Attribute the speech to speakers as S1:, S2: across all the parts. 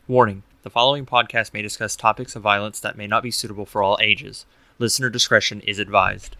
S1: Warning: the following podcast may discuss topics of violence that may not be suitable for all ages. Listener discretion is advised.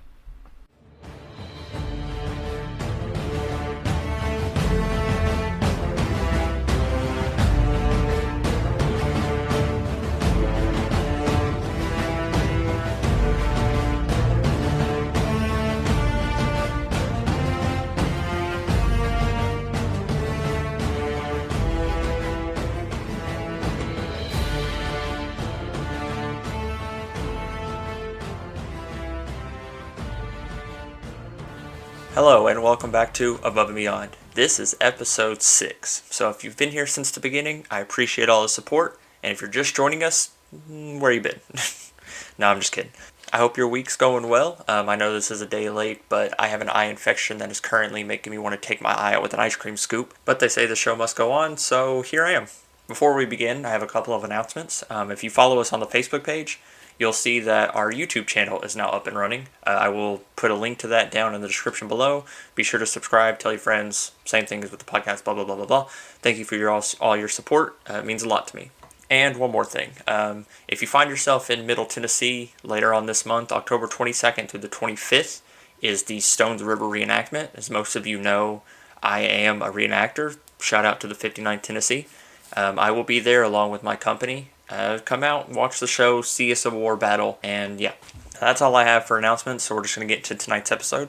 S1: Hello and welcome back to Above and Beyond. This is episode 6. So if you've been here since the beginning, I appreciate all the support. And if you're just joining us, where you been? No, I'm just kidding. I hope your week's going well. I know this is a day late, but I have an eye infection that is currently making me want to take my eye out with an ice cream scoop. But they say the show must go on, so here I am. Before we begin, I have a couple of announcements. If you follow us on the Facebook page, you'll see that our YouTube channel is now up and running. I will put a link to that down in the description below. Be sure to subscribe, tell your friends. Same thing as with the podcast, blah, blah, blah, blah, blah. Thank you for all your support. It means a lot to me. And one more thing. If you find yourself in Middle Tennessee later on this month, October 22nd through the 25th is the Stones River reenactment. As most of you know, I am a reenactor. Shout out to the 59th Tennessee. I will be there along with my company. Come out, watch the show, see a Civil War battle, and yeah. That's all I have for announcements, so we're just going to get to tonight's episode.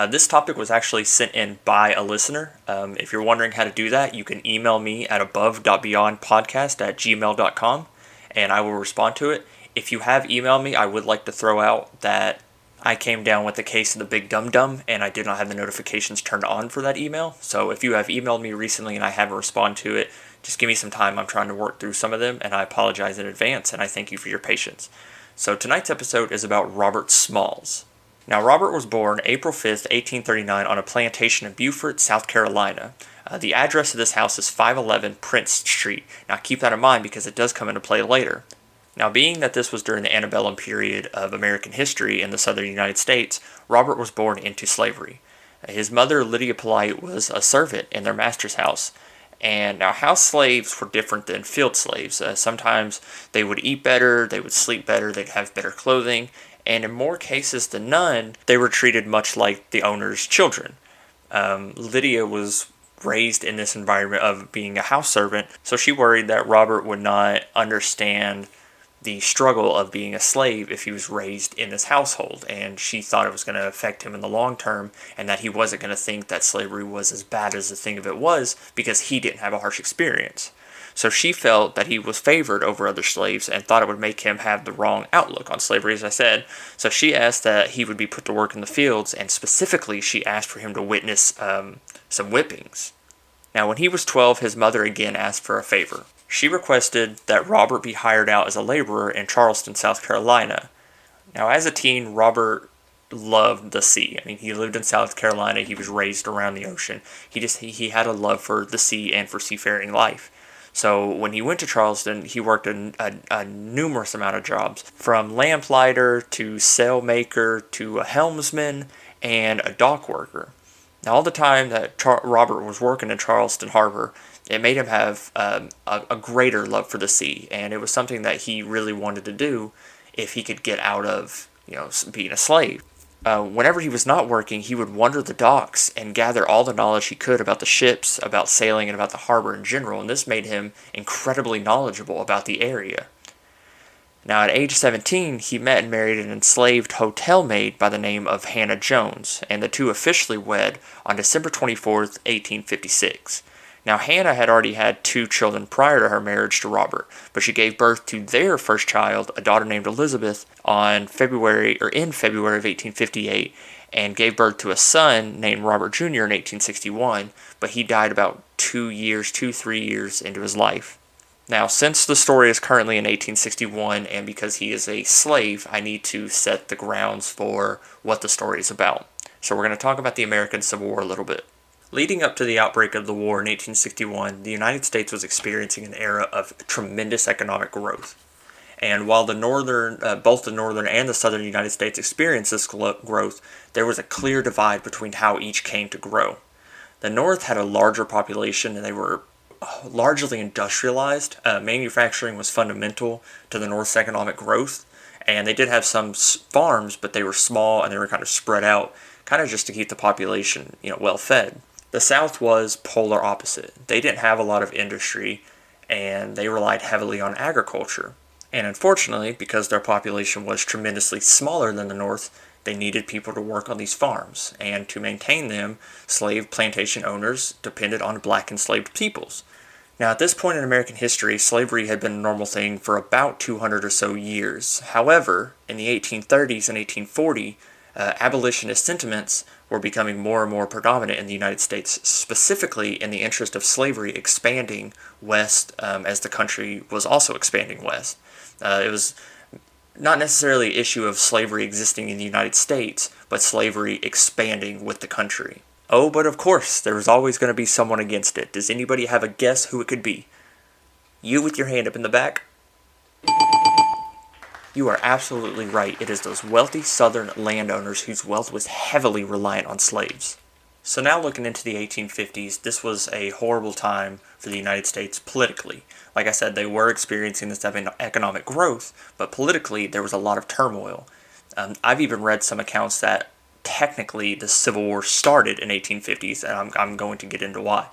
S1: This topic was actually sent in by a listener. If you're wondering how to do that, you can email me at above.beyondpodcast@gmail.com, and I will respond to it. If you have emailed me, I would like to throw out that I came down with the case of the Big Dum Dum, and I did not have the notifications turned on for that email. So if you have emailed me recently and I haven't responded to it, just give me some time. I'm trying to work through some of them, and I apologize in advance, and I thank you for your patience. So tonight's episode is about Robert Smalls. Now, Robert was born April 5th, 1839 on a plantation in Beaufort, South Carolina. The address of this house is 511 Prince Street. Now, keep that in mind because it does come into play later. Now, being that this was during the antebellum period of American history in the southern United States, Robert was born into slavery. His mother, Lydia Polite, was a servant in their master's house. And now house slaves were different than field slaves. Sometimes they would eat better, they would sleep better, they'd have better clothing, and in more cases than none, they were treated much like the owner's children. Lydia was raised in this environment of being a house servant, so she worried that Robert would not understand the struggle of being a slave if he was raised in this household, and she thought it was going to affect him in the long term, and that he wasn't going to think that slavery was as bad as the thing of it was because he didn't have a harsh experience. So she felt that he was favored over other slaves and thought it would make him have the wrong outlook on slavery, as I said. So she asked that he would be put to work in the fields, and specifically she asked for him to witness some whippings. Now, when he was 12, his mother again asked for a favor. She requested that Robert be hired out as a laborer in Charleston, South Carolina. Now, as a teen, Robert loved the sea. I mean, he lived in South Carolina. He was raised around the ocean. He had a love for the sea and for seafaring life. So when he went to Charleston, he worked a numerous amount of jobs, from lamplighter to sailmaker to a helmsman and a dock worker. Now, all the time that Robert was working in Charleston Harbor, it made him have a greater love for the sea, and it was something that he really wanted to do if he could get out of, being a slave. Whenever he was not working, he would wander the docks and gather all the knowledge he could about the ships, about sailing, and about the harbor in general, and this made him incredibly knowledgeable about the area. Now, at age 17, he met and married an enslaved hotel maid by the name of Hannah Jones, and the two officially wed on December 24th, 1856. Now, Hannah had already had 2 children prior to her marriage to Robert, but she gave birth to their first child, a daughter named Elizabeth, in February of 1858, and gave birth to a son named Robert Jr. in 1861, but he died about 3 years into his life. Now, since the story is currently in 1861, and because he is a slave, I need to set the grounds for what the story is about. So we're going to talk about the American Civil War a little bit. Leading up to the outbreak of the war in 1861, the United States was experiencing an era of tremendous economic growth. And while both the northern and the southern United States experienced this growth, there was a clear divide between how each came to grow. The North had a larger population, and they were largely industrialized. Manufacturing was fundamental to the North's economic growth, and they did have some farms, but they were small and they were kind of spread out, kind of just to keep the population, well fed. The South was polar opposite. They didn't have a lot of industry, and they relied heavily on agriculture. And unfortunately, because their population was tremendously smaller than the North, they needed people to work on these farms, and to maintain them, slave plantation owners depended on black enslaved peoples. Now, at this point in American history, slavery had been a normal thing for about 200 or so years. However, in the 1830s and 1840, abolitionist sentiments were becoming more and more predominant in the United States, specifically in the interest of slavery expanding west as the country was also expanding west. It was not necessarily an issue of slavery existing in the United States, but slavery expanding with the country. Oh, but of course, there was always going to be someone against it. Does anybody have a guess who it could be? You with your hand up in the back? You are absolutely right. It is those wealthy southern landowners whose wealth was heavily reliant on slaves. So now looking into the 1850s, this was a horrible time for the United States politically. Like I said, they were experiencing this economic growth, but politically there was a lot of turmoil. I've even read some accounts that technically the Civil War started in 1850s, and I'm going to get into why.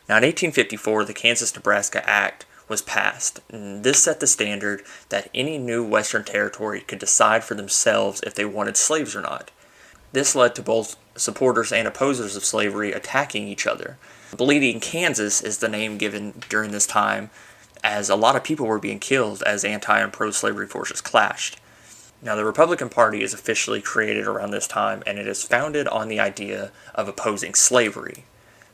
S1: Now in 1854, the Kansas-Nebraska Act was passed. And this set the standard that any new Western territory could decide for themselves if they wanted slaves or not. This led to both supporters and opposers of slavery attacking each other. Bleeding Kansas is the name given during this time, as a lot of people were being killed as anti- and pro-slavery forces clashed. Now, the Republican Party is officially created around this time, and it is founded on the idea of opposing slavery.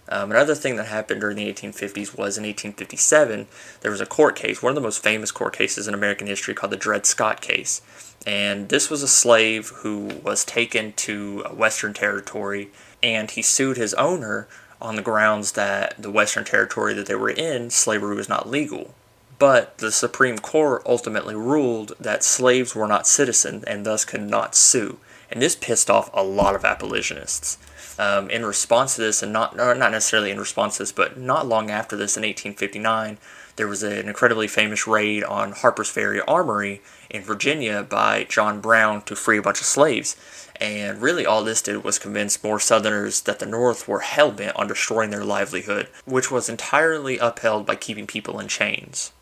S1: Another thing that happened during the 1850s was in 1857, there was a court case, one of the most famous court cases in American history, called the Dred Scott case. And this was a slave who was taken to a Western territory, and he sued his owner on the grounds that the Western territory that they were in, slavery was not legal. But the Supreme Court ultimately ruled that slaves were not citizens and thus could not sue. And this pissed off a lot of abolitionists. In response to this, and not necessarily in response to this, but not long after this in 1859, there was an incredibly famous raid on Harper's Ferry Armory in Virginia by John Brown to free a bunch of slaves. And really all this did was convince more Southerners that the North were hell-bent on destroying their livelihood, which was entirely upheld by keeping people in chains.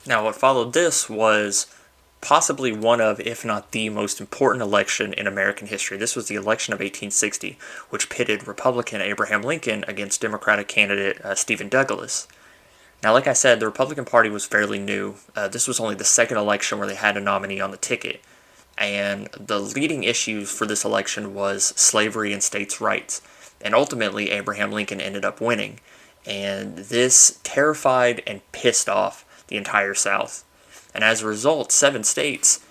S1: Now, what followed this was possibly one of, if not the most important election in American history. This was the election of 1860, which pitted Republican Abraham Lincoln against Democratic candidate Stephen Douglas. Now, like I said, the Republican Party was fairly new. This was only the second election where they had a nominee on the ticket. And the leading issues for this election was slavery and states' rights. And ultimately, Abraham Lincoln ended up winning. And this terrified and pissed off the entire South. And as a result, 7 states,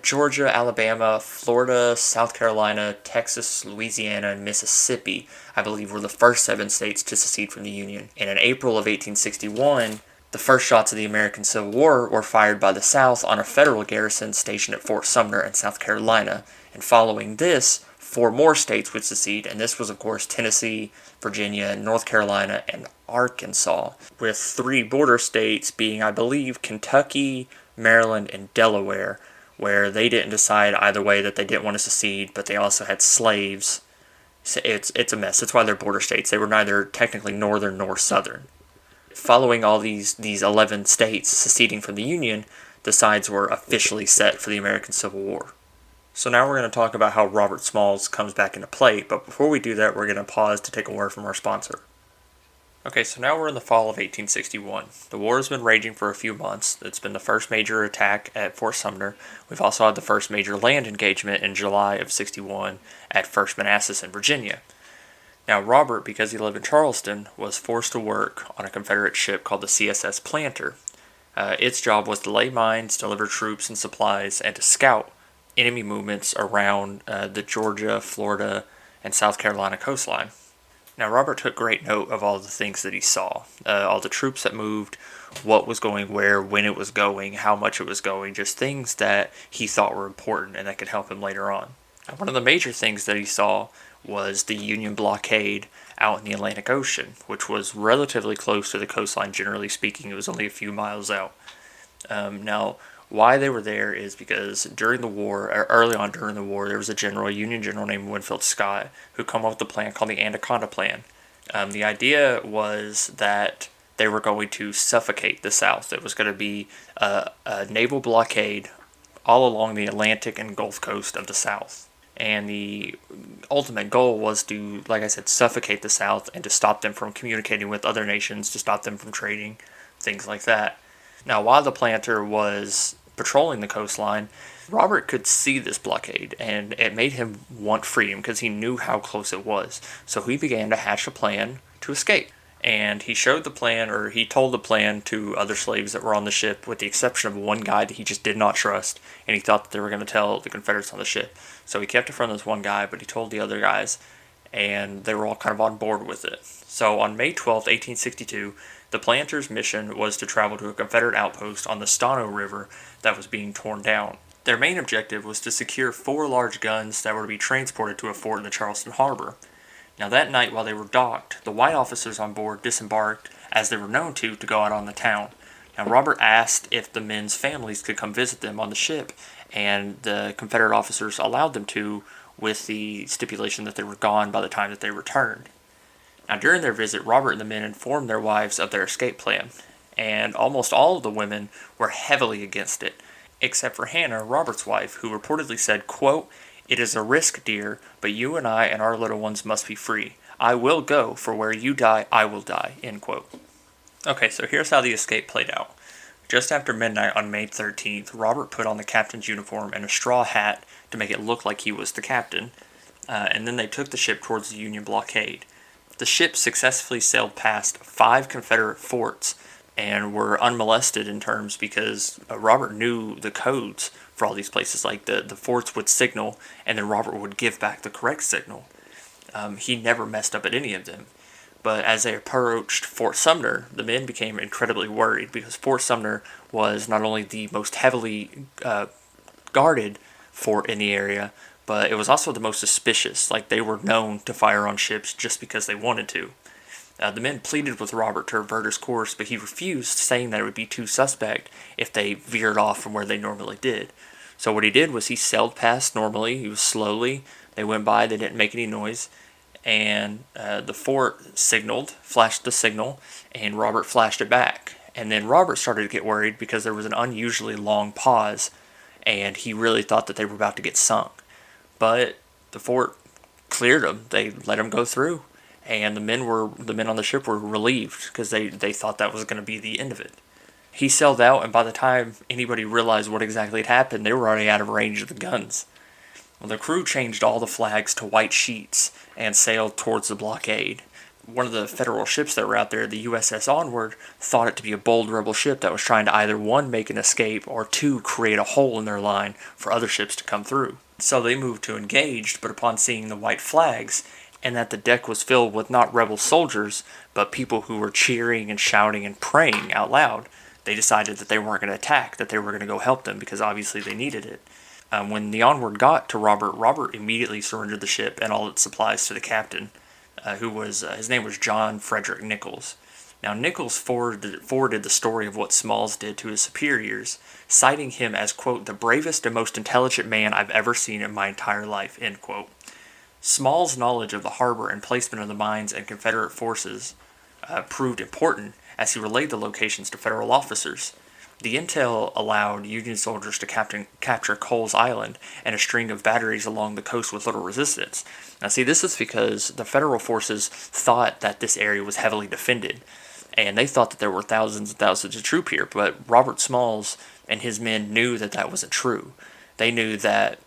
S1: Georgia, Alabama, Florida, South Carolina, Texas, Louisiana, and Mississippi, I believe, were the first 7 states to secede from the Union. And in April of 1861, the first shots of the American Civil War were fired by the South on a federal garrison stationed at Fort Sumner in South Carolina. And following this, 4 more states would secede, and this was, of course, Tennessee, Virginia, North Carolina, and Arkansas, with 3 border states being, I believe, Kentucky, Maryland, and Delaware, where they didn't decide either way that they didn't want to secede, but they also had slaves. So it's a mess. That's why they're border states. They were neither technically northern nor southern. Following all these 11 states seceding from the Union, the sides were officially set for the American Civil War. So now we're going to talk about how Robert Smalls comes back into play, but before we do that, we're going to pause to take a word from our sponsor. Okay, so now we're in the fall of 1861. The war has been raging for a few months. It's been the first major attack at Fort Sumner. We've also had the first major land engagement in July of 61 at First Manassas in Virginia. Now, Robert, because he lived in Charleston, was forced to work on a Confederate ship called the CSS Planter. Its job was to lay mines, deliver troops and supplies, and to scout enemy movements around the Georgia, Florida, and South Carolina coastline. Now, Robert took great note of all the things that he saw, all the troops that moved, what was going where, when it was going, how much it was going, just things that he thought were important and that could help him later on. Now, one of the major things that he saw was the Union blockade out in the Atlantic Ocean, which was relatively close to the coastline, generally speaking. It was only a few miles out. Now, why they were there is because during the war, or early on during the war, there was a Union general named Winfield Scott, who came up with a plan called the Anaconda Plan. The idea was that they were going to suffocate the South. It was going to be a naval blockade all along the Atlantic and Gulf Coast of the South. And the ultimate goal was to, like I said, suffocate the South and to stop them from communicating with other nations, to stop them from trading, things like that. Now, while the planter was patrolling the coastline, Robert could see this blockade, and it made him want freedom because he knew how close it was. So he began to hatch a plan to escape. And he showed the plan, or he told the plan to other slaves that were on the ship, with the exception of one guy that he just did not trust, and he thought that they were going to tell the Confederates on the ship. So he kept it from this one guy, but he told the other guys, and they were all kind of on board with it. So on May 12th, 1862, the planters' mission was to travel to a Confederate outpost on the Stono River that was being torn down. Their main objective was to secure 4 large guns that were to be transported to a fort in the Charleston Harbor. Now that night, while they were docked, the white officers on board disembarked, as they were known to go out on the town. Now Robert asked if the men's families could come visit them on the ship, and the Confederate officers allowed them to, with the stipulation that they were gone by the time that they returned. Now during their visit, Robert and the men informed their wives of their escape plan, and almost all of the women were heavily against it, except for Hannah, Robert's wife, who reportedly said, quote, "It is a risk, dear, but you and I and our little ones must be free. I will go, for where you die, I will die," end quote. Okay, so here's how the escape played out. Just after midnight on May 13th, Robert put on the captain's uniform and a straw hat to make it look like he was the captain, and then they took the ship towards the Union blockade. The ship successfully sailed past 5 Confederate forts and were unmolested in terms because Robert knew the codes for all these places. Like the forts would signal, and then Robert would give back the correct signal. He never messed up at any of them. But as they approached Fort Sumner, the men became incredibly worried because Fort Sumner was not only the most heavily guarded fort in the area, but it was also the most suspicious. Like, they were known to fire on ships just because they wanted to. The men pleaded with Robert to revert his course, but he refused, saying that it would be too suspect if they veered off from where they normally did. So what he did was he sailed past normally. He was slowly. They went by. They didn't make any noise. And the fort signaled, flashed the signal, and Robert flashed it back. And then Robert started to get worried because there was an unusually long pause, and he really thought that they were about to get sunk. But the fort cleared them. They let them go through. And the men on the ship were relieved because they thought that was going to be the end of it. He sailed out, and by the time anybody realized what exactly had happened, they were already out of range of the guns. Well, the crew changed all the flags to white sheets and sailed towards the blockade. One of the Federal ships that were out there, the USS Onward, thought it to be a bold rebel ship that was trying to either 1, make an escape, or 2, create a hole in their line for other ships to come through. So they moved to engage, but upon seeing the white flags, and that the deck was filled with not rebel soldiers, but people who were cheering and shouting and praying out loud, they decided that they weren't going to attack, that they were going to go help them, because obviously they needed it. When the Onward got to Robert, Robert immediately surrendered the ship and all its supplies to the captain, his name was John Frederick Nichols. Now, Nichols forwarded the story of what Smalls did to his superiors, citing him as, quote, "the bravest and most intelligent man I've ever seen in my entire life," end quote. Small's knowledge of the harbor and placement of the mines and Confederate forces proved important as he relayed the locations to Federal officers. The intel allowed Union soldiers to capture Coles Island and a string of batteries along the coast with little resistance. Now, see, this is because the Federal forces thought that this area was heavily defended, and they thought that there were thousands and thousands of troops here, but Robert Smalls and his men knew that that wasn't true. They knew that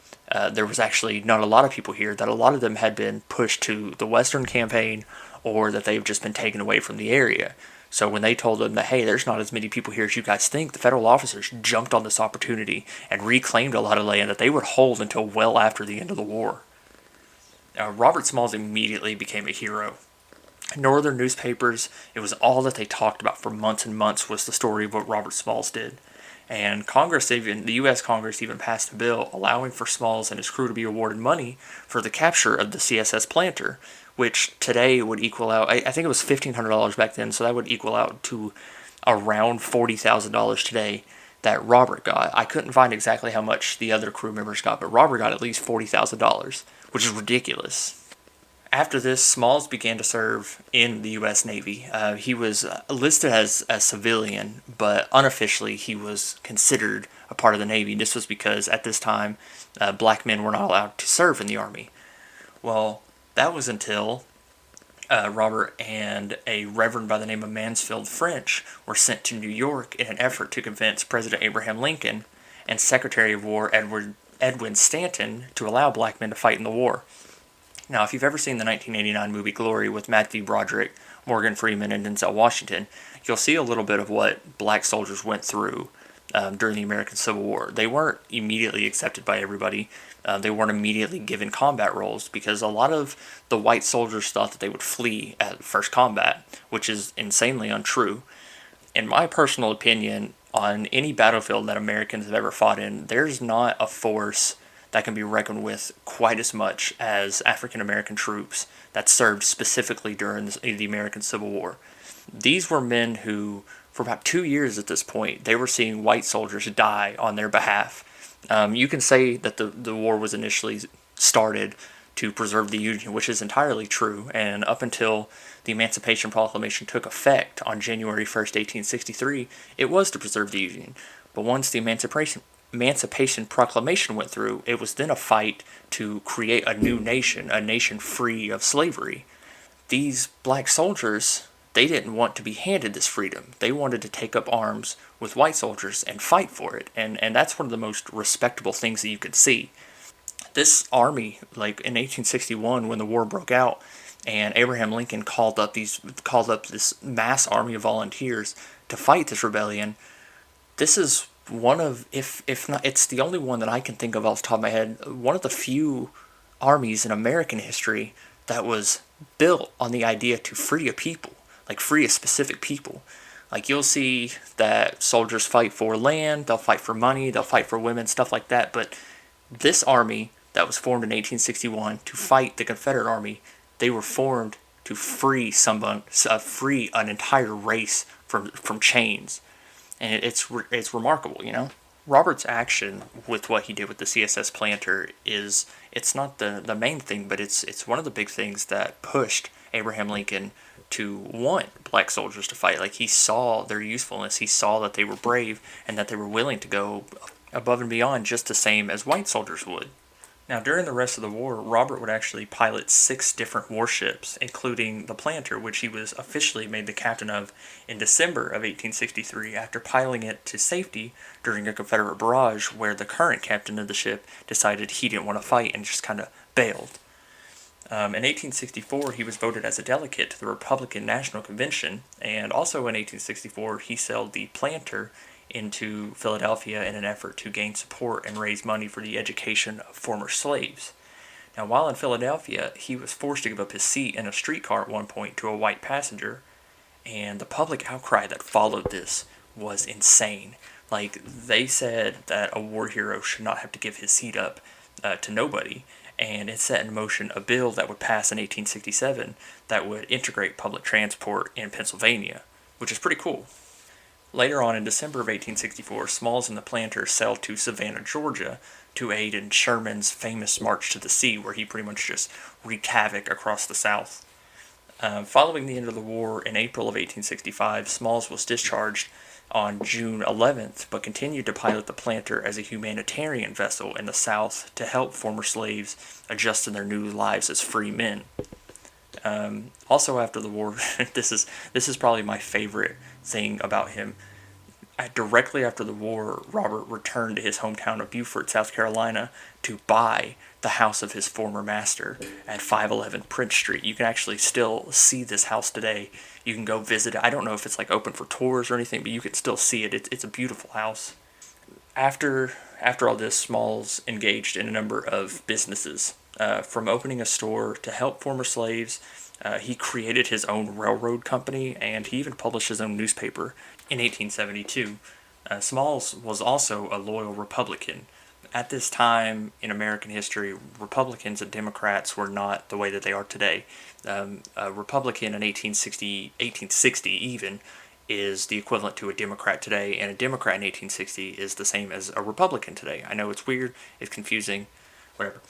S1: there was actually not a lot of people here, that a lot of them had been pushed to the Western campaign, or that they've just been taken away from the area. So when they told them that, hey, there's not as many people here as you guys think, the Federal officers jumped on this opportunity and reclaimed a lot of land that they would hold until well after the end of the war. Robert Smalls immediately became a hero. Northern newspapers, it was all that they talked about for months and months, was the story of what Robert Smalls did. And the U.S. Congress even passed a bill allowing for Smalls and his crew to be awarded money for the capture of the CSS Planter, which today would equal out, I think it was $1,500 back then, so that would equal out to around $40,000 today that Robert got. I couldn't find exactly how much the other crew members got, but Robert got at least $40,000, which is ridiculous. After this, Smalls began to serve in the U.S. Navy. He was listed as a civilian, but unofficially he was considered a part of the Navy. This was because at this time, black men were not allowed to serve in the Army. Well, that was until Robert and a reverend by the name of Mansfield French were sent to New York in an effort to convince President Abraham Lincoln and Secretary of War Edwin Stanton to allow black men to fight in the war. Now, if you've ever seen the 1989 movie Glory with Matthew Broderick, Morgan Freeman, and Denzel Washington, you'll see a little bit of what black soldiers went through during the American Civil War. They weren't immediately accepted by everybody. They weren't immediately given combat roles because a lot of the white soldiers thought that they would flee at first combat, which is insanely untrue. In my personal opinion, on any battlefield that Americans have ever fought in, there's not a force that can be reckoned with quite as much as African American troops that served specifically during the American Civil War. These were men who, for about 2 years at this point, they were seeing white soldiers die on their behalf. You can say that the war was initially started to preserve the Union, which is entirely true, and up until the Emancipation Proclamation took effect on January 1st, 1863, it was to preserve the Union. But once the Emancipation Proclamation went through, it was then a fight to create a nation free of slavery. These black soldiers, they didn't want to be handed this freedom. They wanted to take up arms with white soldiers and fight for it. And that's one of the most respectable things that you could see. This army, like in 1861 when the war broke out and Abraham Lincoln called up this mass army of volunteers to fight this rebellion, this is one of, if not, it's the only one that I can think of off the top of my head, one of the few armies in American history that was built on the idea to free a people, like free a specific people. Like you'll see that soldiers fight for land, they'll fight for money, they'll fight for women, stuff like that, but this army that was formed in 1861 to fight the Confederate Army, they were formed to free free an entire race from chains. And it's remarkable, you know. Robert's action with what he did with the CSS Planter it's not the main thing, but it's one of the big things that pushed Abraham Lincoln to want black soldiers to fight. Like he saw their usefulness, he saw that they were brave and that they were willing to go above and beyond just the same as white soldiers would. Now, during the rest of the war, Robert would actually pilot 6 different warships, including the Planter, which he was officially made the captain of in December of 1863 after piloting it to safety during a Confederate barrage where the current captain of the ship decided he didn't want to fight and just kind of bailed. In 1864, he was voted as a delegate to the Republican National Convention, and also in 1864, he sailed the Planter into Philadelphia in an effort to gain support and raise money for the education of former slaves. Now, while in Philadelphia, he was forced to give up his seat in a streetcar at one point to a white passenger, and the public outcry that followed this was insane. Like, they said that a war hero should not have to give his seat up to nobody, and it set in motion a bill that would pass in 1867 that would integrate public transport in Pennsylvania, which is pretty cool. Later on in December of 1864, Smalls and the Planter sailed to Savannah, Georgia, to aid in Sherman's famous March to the Sea, where he pretty much just wreaked havoc across the South. Following the end of the war in April of 1865, Smalls was discharged on June 11th, but continued to pilot the Planter as a humanitarian vessel in the South to help former slaves adjust to their new lives as free men. Also after the war, this is probably my favorite thing about him. Directly after the war, Robert returned to his hometown of Beaufort, South Carolina, to buy the house of his former master at 511 Prince Street. You can actually still see this house today. You can go visit it. I don't know if it's like open for tours or anything, but you can still see it. It's a beautiful house. After all this, Smalls engaged in a number of businesses. From opening a store to help former slaves, he created his own railroad company, and he even published his own newspaper in 1872. Smalls was also a loyal Republican. At this time in American history, Republicans and Democrats were not the way that they are today. A Republican in 1860 even, is the equivalent to a Democrat today, and a Democrat in 1860 is the same as a Republican today. I know it's weird, it's confusing, whatever.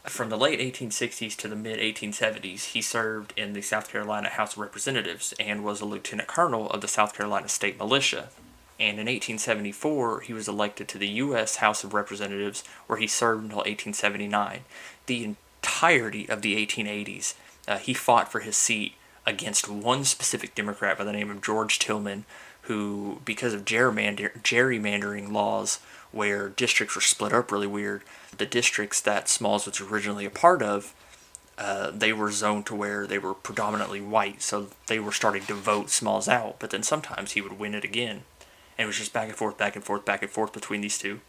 S1: From the late 1860s to the mid 1870s, he served in the South Carolina House of Representatives and was a lieutenant colonel of the South Carolina State Militia. And in 1874, he was elected to the U.S. House of Representatives, where he served until 1879. The entirety of the 1880s, he fought for his seat against one specific Democrat by the name of George Tillman, who, because of gerrymandering laws where districts were split up really weird, the districts that Smalls was originally a part of, they were zoned to where they were predominantly white, so they were starting to vote Smalls out, but then sometimes he would win it again. And it was just back and forth, back and forth, back and forth between these two.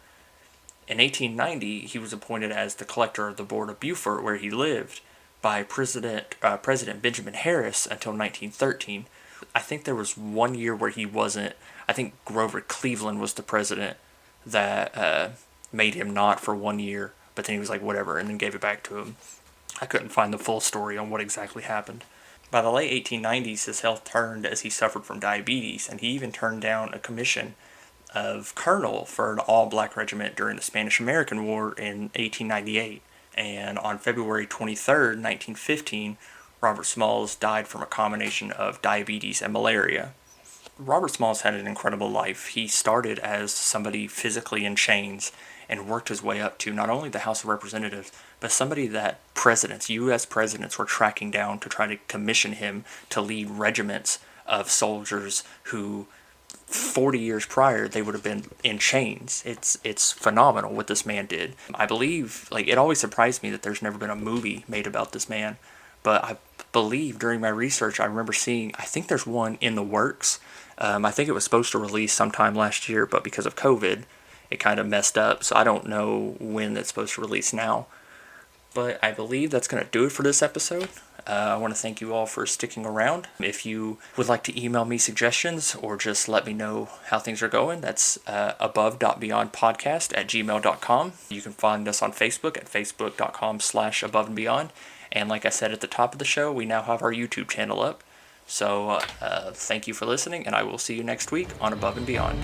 S1: In 1890, he was appointed as the collector of the Board of Beaufort, where he lived, by President Benjamin Harris until 1913. I think there was 1 year where he wasn't. I think Grover Cleveland was the president that made him not for 1 year, but then he was like, whatever, and then gave it back to him. I couldn't find the full story on what exactly happened. By the late 1890s, his health turned as he suffered from diabetes, and he even turned down a commission of colonel for an all-black regiment during the Spanish-American War in 1898. And on February 23rd, 1915, Robert Smalls died from a combination of diabetes and malaria. Robert Smalls had an incredible life. He started as somebody physically in chains and worked his way up to not only the House of Representatives, but somebody that U.S. presidents were tracking down to try to commission him to lead regiments of soldiers who 40 years prior they would have been in chains. It's phenomenal what this man did. I believe, like, it always surprised me that there's never been a movie made about this man, but I believe during my research I remember seeing, I think there's one in the works. I think it was supposed to release sometime last year, but because of COVID it kind of messed up, so I don't know when it's supposed to release now. But I believe that's going to do it for this episode. I want to thank you all for sticking around. If you would like to email me suggestions or just let me know how things are going, that's above.beyondpodcast@gmail.com. You can find us on Facebook at facebook.com/aboveandbeyond. And like I said at the top of the show, we now have our YouTube channel up. So thank you for listening, and I will see you next week on Above and Beyond.